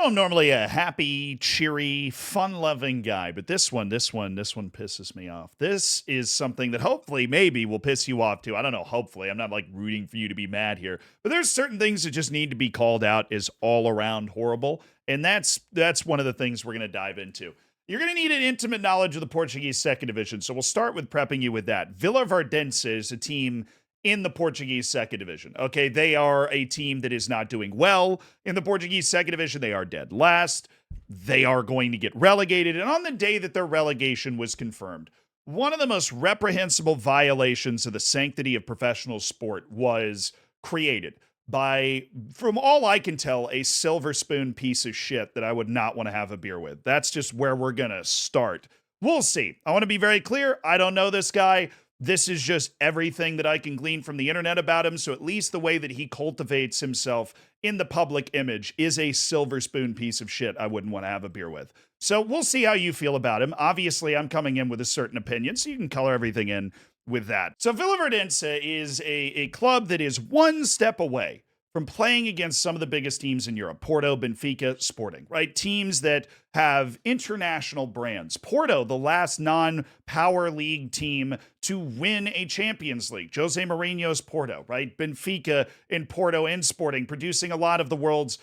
know I'm normally a happy, cheery, fun-loving guy, but this one pisses me off. This is something that hopefully, maybe will piss you off too. I don't know, hopefully. I'm not like rooting for you to be mad here, but there's certain things that just need to be called out as all around horrible, and that's one of the things we're going to dive into. You're going to need an intimate knowledge of the Portuguese second division, so we'll start with prepping you with that. Vila Verdense is a team in the Portuguese second division. Okay, they are a team that is not doing well in the Portuguese second division. They are dead last. They are going to get relegated. And on the day that their relegation was confirmed, one of the most reprehensible violations of the sanctity of professional sport was created by, from all I can tell, a silver spoon piece of shit that I would not want to have a beer with. That's just where we're going to start. We'll see. I want to be very clear. I don't know this guy. This is just everything that I can glean from the internet about him. So at least the way that he cultivates himself in the public image is a silver spoon piece of shit I wouldn't want to have a beer with. So we'll see how you feel about him. Obviously, I'm coming in with a certain opinion, so you can color everything in with that. So Vila Verdense is a club that is one step away from playing against some of the biggest teams in Europe. Porto, Benfica, Sporting, right? Teams that have international brands. Porto, the last non-power league team to win a Champions League. Jose Mourinho's Porto, right? Benfica and Porto and Sporting, producing a lot of the world's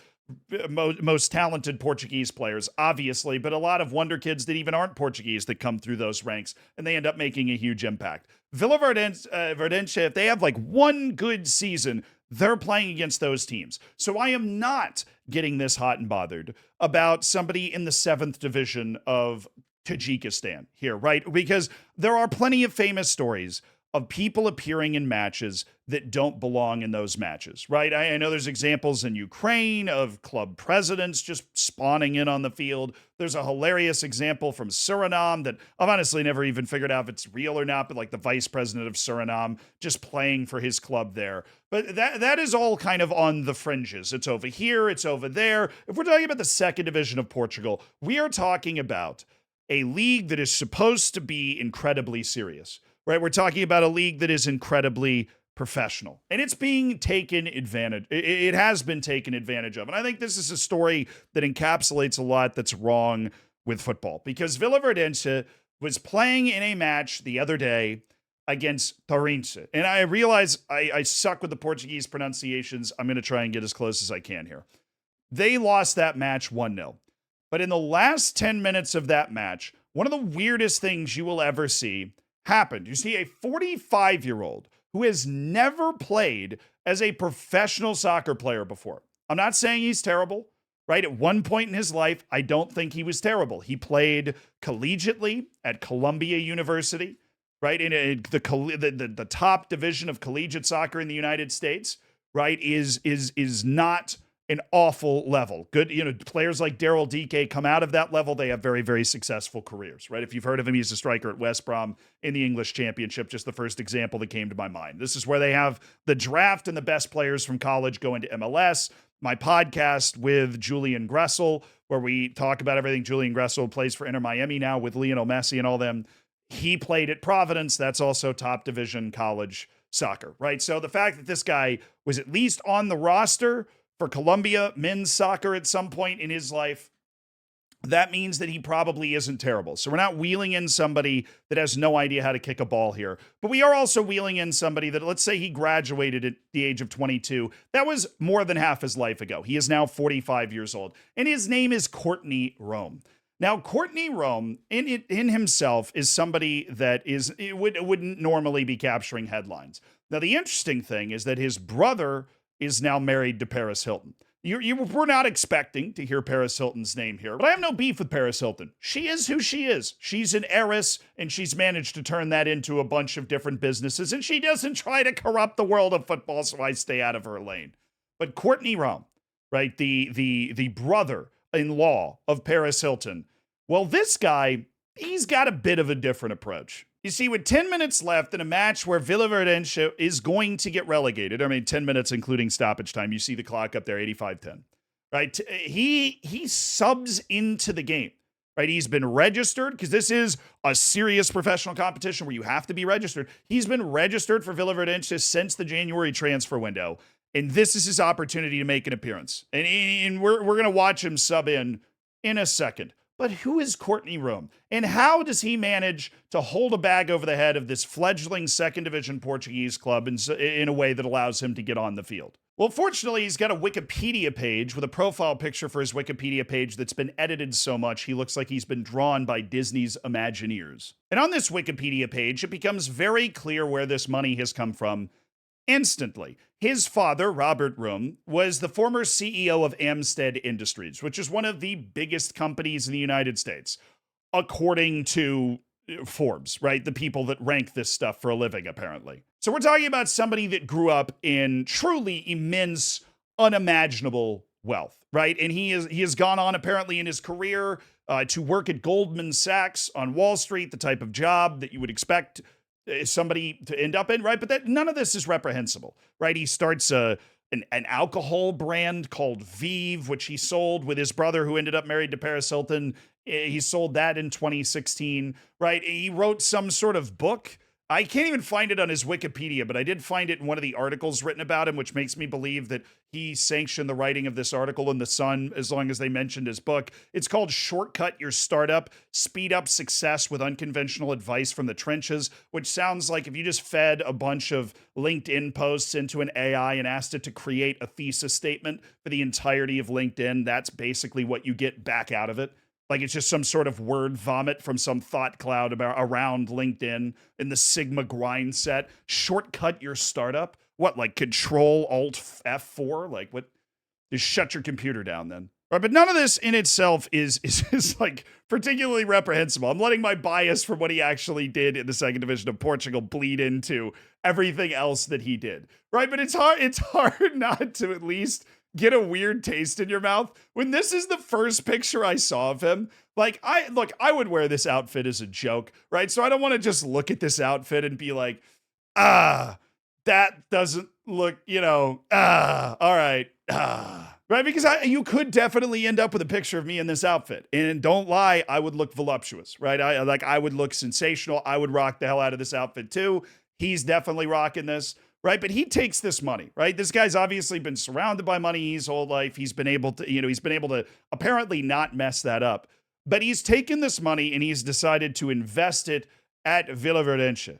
most talented Portuguese players, obviously, but a lot of wonder kids that even aren't Portuguese that come through those ranks, and they end up making a huge impact. Vila Verdense, if they have like one good season, they're playing against those teams. So I am not getting this hot and bothered about somebody in the 7th division of Tajikistan here, right? Because there are plenty of famous stories of people appearing in matches that don't belong in those matches, right? I know there's examples in Ukraine of club presidents just spawning in on the field. There's a hilarious example from Suriname that I've honestly never even figured out if it's real or not, but like the vice president of Suriname just playing for his club there. But that is all kind of on the fringes. It's over here, it's over there. If we're talking about the second division of Portugal, we are talking about a league that is supposed to be incredibly serious, right? We're talking about a league that is incredibly professional, and it's being taken advantage. It has been taken advantage of. And I think this is a story that encapsulates a lot that's wrong with football, because Vila Verdense was playing in a match the other day against Torrense. And I realize I suck with the Portuguese pronunciations. I'm going to try and get as close as I can here. They lost that match 1-0. But in the last 10 minutes of that match, one of the weirdest things you will ever see happened. You see a 45-year-old who has never played as a professional soccer player before. I'm not saying he's terrible, right? At one point in his life, I don't think he was terrible. He played collegiately at Columbia University, right? In the top division of collegiate soccer in the United States, right? Is not an awful level. Good, players like Daryl Dike come out of that level. They have very, very successful careers, right? If you've heard of him, he's a striker at West Brom in the English Championship, just the first example that came to my mind. This is where they have the draft and the best players from college go into MLS. My podcast with Julian Gressel, where we talk about everything. Julian Gressel plays for Inter Miami now with Lionel Messi and all them. He played at Providence. That's also top division college soccer, right? So the fact that this guy was at least on the roster for Columbia men's soccer at some point in his life, that means that he probably isn't terrible. So we're not wheeling in somebody that has no idea how to kick a ball here. But we are also wheeling in somebody that, let's say he graduated at the age of 22. That was more than half his life ago. He is now 45 years old. And his name is Courtney Reum. Now, Courtney Reum in himself is somebody that wouldn't normally be capturing headlines. Now, the interesting thing is that his brother is now married to Paris Hilton. We're not expecting to hear Paris Hilton's name here, but I have no beef with Paris Hilton. She is who she is. She's an heiress, and she's managed to turn that into a bunch of different businesses, and she doesn't try to corrupt the world of football, so I stay out of her lane. But Courtney Reum, right, the brother-in-law of Paris Hilton, well, this guy, he's got a bit of a different approach. You see, with 10 minutes left in a match where Vila Verdense is going to get relegated, 10 minutes including stoppage time, you see the clock up there, 85-10, right? He subs into the game, right? He's been registered, because this is a serious professional competition where you have to be registered. He's been registered for Vila Verdense since the January transfer window, And this is his opportunity to make an appearance. And we're going to watch him sub in a second. But who is Courtney Reum? And how does he manage to hold a bag over the head of this fledgling second division Portuguese club in a way that allows him to get on the field? Well, fortunately, he's got a Wikipedia page with a profile picture for his Wikipedia page that's been edited so much he looks like he's been drawn by Disney's Imagineers. And on this Wikipedia page, it becomes very clear where this money has come from instantly. His father, Robert Reum, was the former CEO of Amstead Industries, which is one of the biggest companies in the United States, according to Forbes, right? The people that rank this stuff for a living, apparently. So we're talking about somebody that grew up in truly immense, unimaginable wealth, right? And he has gone on, apparently, in his career to work at Goldman Sachs on Wall Street, the type of job that you would expect somebody to end up in, right? But none of this is reprehensible, right? He starts an alcohol brand called Vive, which he sold with his brother who ended up married to Paris Hilton. He sold that in 2016, right? He wrote some sort of book. I can't even find it on his Wikipedia, but I did find it in one of the articles written about him, which makes me believe that he sanctioned the writing of this article in The Sun, as long as they mentioned his book. It's called Shortcut Your Startup, Speed Up Success with Unconventional Advice from the Trenches, which sounds like if you just fed a bunch of LinkedIn posts into an AI and asked it to create a thesis statement for the entirety of LinkedIn, that's basically what you get back out of it. Like it's just some sort of word vomit from some thought cloud around LinkedIn in the Sigma grind set. Shortcut your startup? What, like Control Alt F4? Like what? Just shut your computer down then. Right, but none of this in itself is like particularly reprehensible. I'm letting my bias from what he actually did in the second division of Portugal bleed into everything else that he did. Right, but it's hard not to at least get a weird taste in your mouth when this is the first picture I saw of him. Like, I would wear this outfit as a joke, right? So I don't want to just look at this outfit and be like, that doesn't look, all right, right? Because you could definitely end up with a picture of me in this outfit, and don't lie, I would look voluptuous, right? I would look sensational. I would rock the hell out of this outfit too. He's definitely rocking this. Right. But he takes this money, right? This guy's obviously been surrounded by money his whole life. He's been able to apparently not mess that up. But he's taken this money and he's decided to invest it at Villaverdense.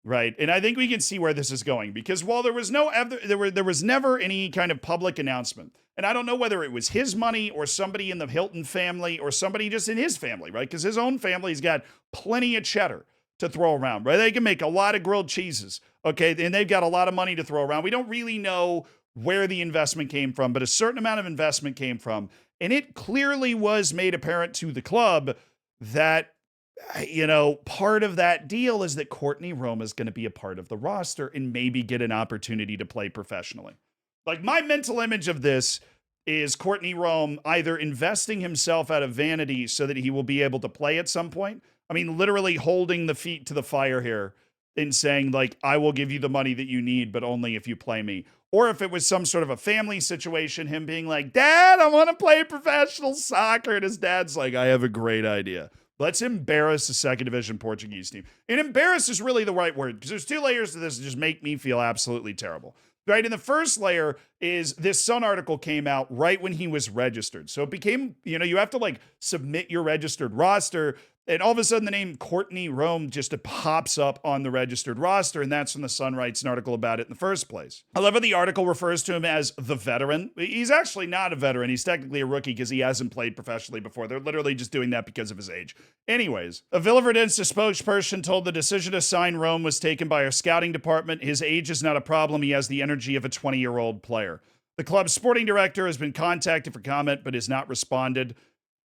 Right. And I think we can see where this is going, because while there was there was never any kind of public announcement. And I don't know whether it was his money or somebody in the Hilton family or somebody just in his family. Right. Because his own family's got plenty of cheddar to throw around, right? They can make a lot of grilled cheeses, okay? And they've got a lot of money to throw around. We don't really know where the investment came from, but a certain amount of investment came from. And it clearly was made apparent to the club that, part of that deal is that Courtney Reum is going to be a part of the roster and maybe get an opportunity to play professionally. Like, my mental image of this is Courtney Reum either investing himself out of vanity so that he will be able to play at some point. I mean, literally holding the feet to the fire here and saying, like, I will give you the money that you need, but only if you play me. Or if it was some sort of a family situation, him being like, Dad, I want to play professional soccer. And his dad's like, I have a great idea. Let's embarrass the second division Portuguese team. And embarrass is really the right word, because there's two layers to this that just make me feel absolutely terrible. Right? And the first layer is this Sun article came out right when he was registered. So it became, you have to like submit your registered roster. And all of a sudden, the name Courtney Reum just pops up on the registered roster, and that's when the Sun writes an article about it in the first place. I love how the article refers to him as the veteran. He's actually not a veteran. He's technically a rookie because he hasn't played professionally before. They're literally just doing that because of his age. Anyways, a Villaverdense spokesperson told the decision to sign Reum was taken by our scouting department. His age is not a problem. He has the energy of a 20-year-old player. The club's sporting director has been contacted for comment, but has not responded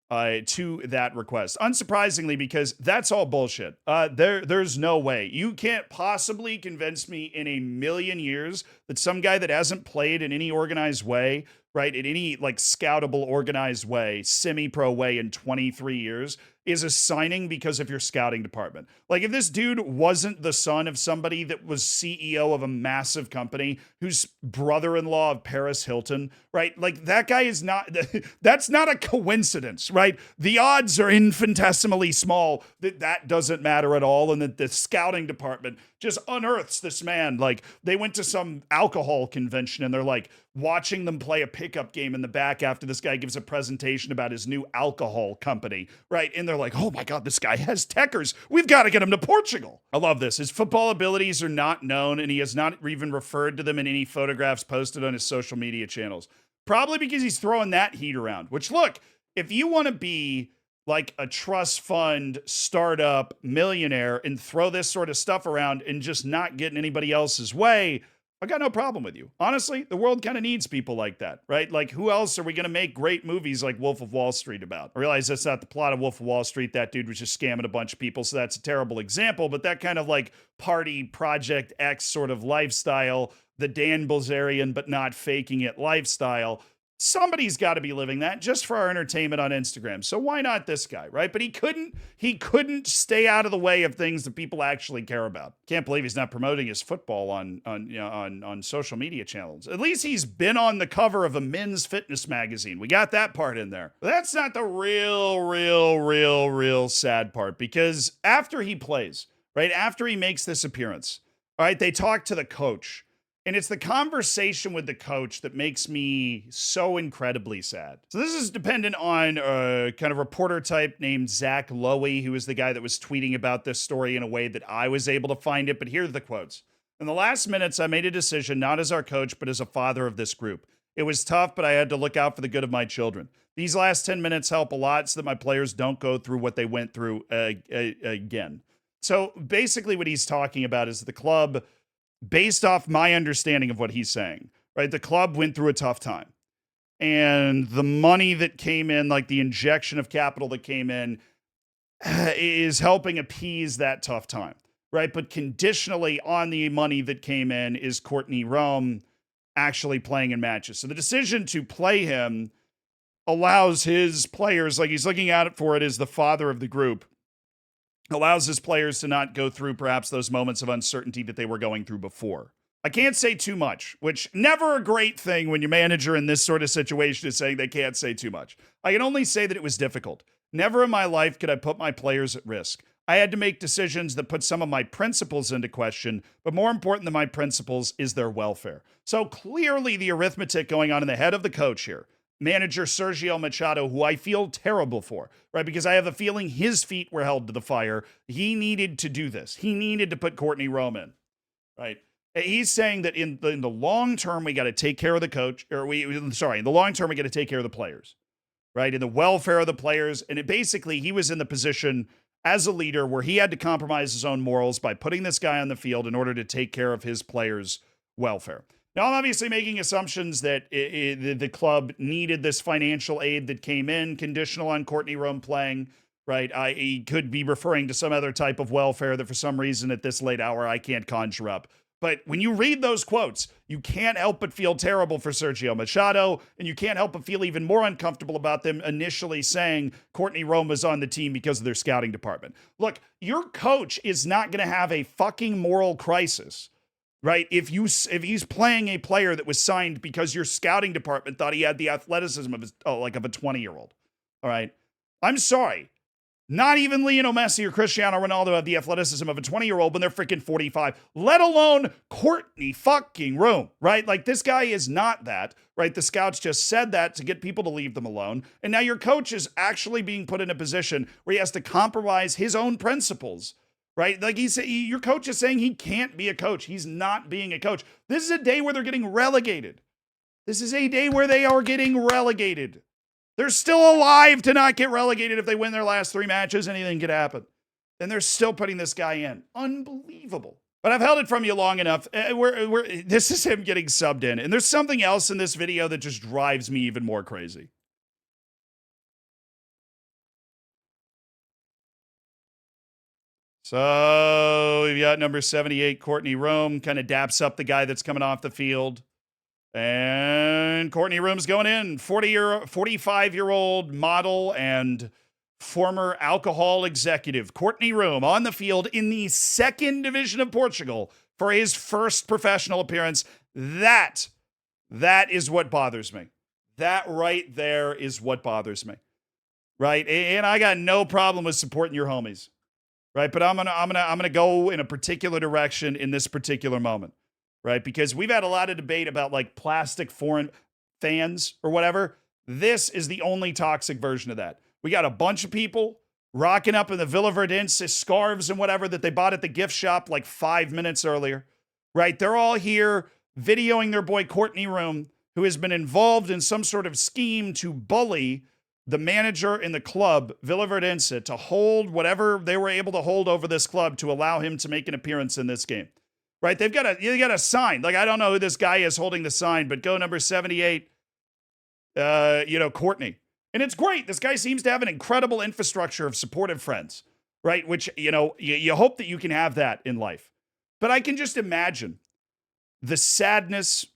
to that request. Unsurprisingly, because that's all bullshit. There's no way. You can't possibly convince me in a million years that some guy that hasn't played in any organized way, right, in any like scoutable organized way, semi-pro way in 23 years, is a signing because of your scouting department. Like if this dude wasn't the son of somebody that was CEO of a massive company whose brother-in-law of Paris Hilton, right? Like that guy is not, that's not a coincidence, right? The odds are infinitesimally small that that doesn't matter at all. And that the scouting department just unearths this man. Like they went to some alcohol convention and they're like watching them play a pickup game in the back after this guy gives a presentation about his new alcohol company, right? And they're like, oh my God, this guy has techers. We've got to get him to Portugal. I love this. His football abilities are not known and he has not even referred to them in any photographs posted on his social media channels. Probably because he's throwing that heat around, which look, if you want to be like a trust fund startup millionaire and throw this sort of stuff around and just not get in anybody else's way, I got no problem with you. Honestly, the world kind of needs people like that, right? Like who else are we going to make great movies like Wolf of Wall Street about? I realize that's not the plot of Wolf of Wall Street. That dude was just scamming a bunch of people. So that's a terrible example, but that kind of like party Project X sort of lifestyle, the Dan Bilzerian, but not faking it lifestyle. Somebody's got to be living that just for our entertainment on Instagram. So why not this guy, right? But he couldn't stay out of the way of things that people actually care about. Can't believe he's not promoting his football on social media channels. At least he's been on the cover of a men's fitness magazine. We got that part in there. But that's not the real sad part, because after he plays, right? After he makes this appearance, all right, they talk to the coach. And it's the conversation with the coach that makes me so incredibly sad. So this is dependent on a kind of reporter type named Zach Lowy, who is the guy that was tweeting about this story in a way that I was able to find it. But here are the quotes. In the last minutes, I made a decision, not as our coach, but as a father of this group. It was tough, but I had to look out for the good of my children. These last 10 minutes help a lot so that my players don't go through what they went through again. So basically what he's talking about is the club, based off my understanding of what he's saying, right? The club went through a tough time. And the money that came in, like the injection of capital that came in, is helping appease that tough time, right? But conditionally on the money that came in is Courtney Reum actually playing in matches. So the decision to play him allows his players, like he's looking at it for it as the father of the group, allows his players to not go through perhaps those moments of uncertainty that they were going through before. I can't say too much, which never a great thing when your manager in this sort of situation is saying they can't say too much. I can only say that it was difficult. Never in my life could I put my players at risk. I had to make decisions that put some of my principles into question, but more important than my principles is their welfare. So clearly the arithmetic going on in the head of the coach here, manager Sergio Machado, who I feel terrible for, right? Because I have a feeling his feet were held to the fire. He needed to do this. He needed to put Courtney Reum in, right? He's saying that in the long term, we got to take care of the coach, in the long term, we got to take care of the players, right? In the welfare of the players. And it basically, he was in the position as a leader where he had to compromise his own morals by putting this guy on the field in order to take care of his players' welfare. Now, I'm obviously making assumptions that the club needed this financial aid that came in, conditional on Courtney Reum playing, right? He could be referring to some other type of welfare that for some reason at this late hour I can't conjure up. But when you read those quotes, you can't help but feel terrible for Sergio Machado, and you can't help but feel even more uncomfortable about them initially saying Courtney Reum was on the team because of their scouting department. Look, your coach is not going to have a fucking moral crisis, right? If he's playing a player that was signed because your scouting department thought he had the athleticism of a 20-year-old. All right. I'm sorry. Not even Lionel Messi or Cristiano Ronaldo have the athleticism of a 20-year-old when they're freaking 45, let alone Courtney fucking Reum, right? Like this guy is not that, right? The scouts just said that to get people to leave them alone. And now your coach is actually being put in a position where he has to compromise his own principles, right? Like your coach is saying he can't be a coach. He's not being a coach. This is a day where they're getting relegated. This is a day where they are getting relegated. They're still alive to not get relegated if they win their last 3 matches. Anything could happen. And they're still putting this guy in. Unbelievable. But I've held it from you long enough. This is him getting subbed in. And there's something else in this video that just drives me even more crazy. So we've got number 78, Courtney Reum, kind of daps up the guy that's coming off the field. And Courtney Reum's going in, 45-year-old model and former alcohol executive Courtney Reum on the field in the second division of Portugal for his first professional appearance. That is what bothers me. That right there is what bothers me. Right? And I got no problem with supporting your homies. Right? But I'm gonna go in a particular direction in this particular moment. Right? Because we've had a lot of debate about like plastic foreign fans or whatever. This is the only toxic version of that. We got a bunch of people rocking up in the Villa Verdense scarves and whatever that they bought at the gift shop like 5 minutes earlier. Right? They're all here videoing their boy Courtney Reum, who has been involved in some sort of scheme to bully the manager in the club, Villa Verdense, to hold whatever they were able to hold over this club to allow him to make an appearance in this game. Right? They got a sign. Like, I don't know who this guy is holding the sign, but go number 78, Courtney. And it's great. This guy seems to have an incredible infrastructure of supportive friends, right? Which, you hope that you can have that in life. But I can just imagine the sadness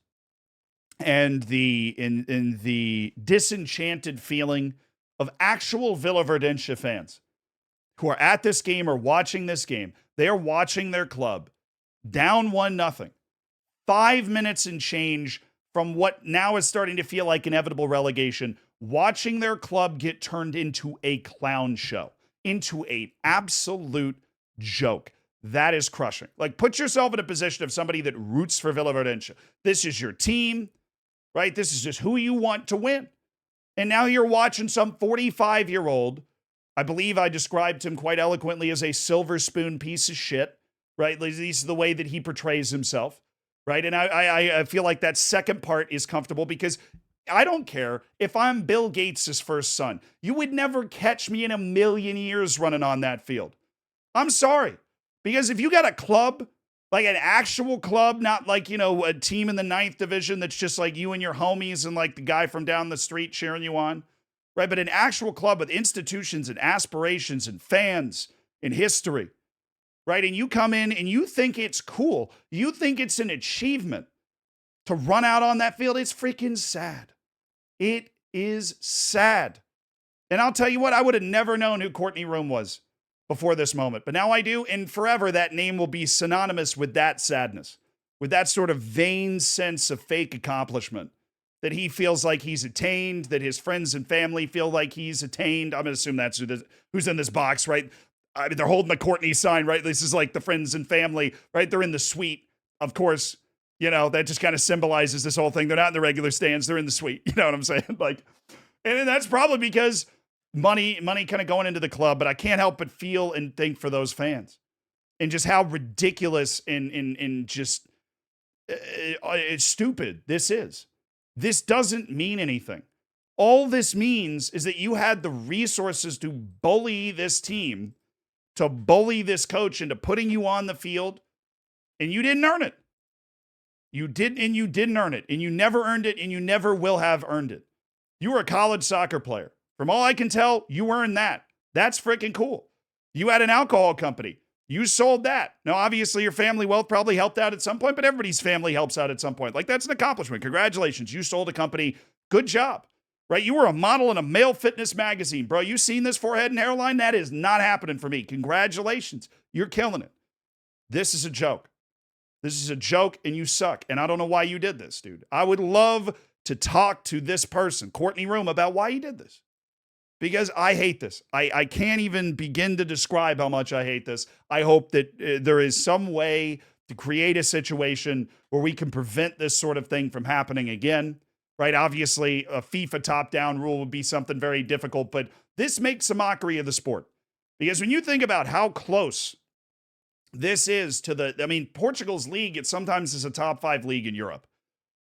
and the disenchanted feeling of actual Villa Verdense fans who are at this game or watching this game. They are watching their club down 1-0, 5 minutes and change from what now is starting to feel like inevitable relegation, watching their club get turned into a clown show, into an absolute joke. That is crushing. Like, put yourself in a position of somebody that roots for Villa Verdense. This is your team, right? This is just who you want to win. And now you're watching some 45-year-old, I believe I described him quite eloquently as a silver spoon piece of shit, right? This is the way that he portrays himself, right? And I feel like that second part is comfortable because I don't care if I'm Bill Gates' first son. You would never catch me in a million years running on that field. I'm sorry. Because if you got a club, like an actual club, not like, a team in the 9th division that's just like you and your homies and like the guy from down the street cheering you on, right? But an actual club with institutions and aspirations and fans and history, right? And you come in and you think it's cool. You think it's an achievement to run out on that field. It's freaking sad. It is sad. And I'll tell you what, I would have never known who Courtney Reum was before this moment. But now I do, and forever that name will be synonymous with that sadness, with that sort of vain sense of fake accomplishment that he feels like he's attained, that his friends and family feel like he's attained. I'm going to assume that's who's in this box, right? I mean, they're holding the Courtney sign, right? This is like the friends and family, right? They're in the suite, of course. That just kind of symbolizes this whole thing. They're not in the regular stands. They're in the suite. You know what I'm saying? Like, and that's probably because money kind of going into the club, but I can't help but feel and think for those fans and just how ridiculous and just stupid this is. This doesn't mean anything. All this means is that you had the resources to bully this team, to bully this coach into putting you on the field, and you didn't earn it. You didn't earn it, and you never earned it, and you never will have earned it. You were a college soccer player. From all I can tell, you earned that. That's freaking cool. You had an alcohol company. You sold that. Now, obviously, your family wealth probably helped out at some point, but everybody's family helps out at some point. Like, that's an accomplishment. Congratulations. You sold a company. Good job. Right? You were a model in a male fitness magazine. Bro, you seen this forehead and hairline? That is not happening for me. Congratulations. You're killing it. This is a joke. This is a joke, and you suck. And I don't know why you did this, dude. I would love to talk to this person, Courtney Reum, about why he did this. Because I hate this. I can't even begin to describe how much I hate this. I hope that there is some way to create a situation where we can prevent this sort of thing from happening again, right? Obviously, a FIFA top-down rule would be something very difficult, but this makes a mockery of the sport. Because when you think about how close this is to Portugal's league, it sometimes is a top 5 league in Europe,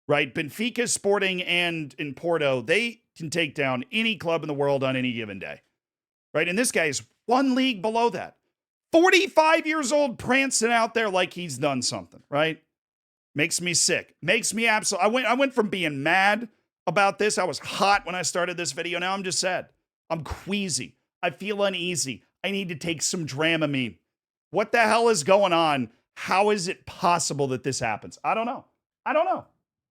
right? Benfica, Sporting, and in Porto, they can take down any club in the world on any given day, right? And this guy is one league below that. 45 years old, prancing out there like he's done something, right? Makes me sick. Makes me absolutely. I went from being mad about this. I was hot when I started this video. Now I'm just sad. I'm queasy. I feel uneasy. I need to take some Dramamine. What the hell is going on? How is it possible that this happens? I don't know.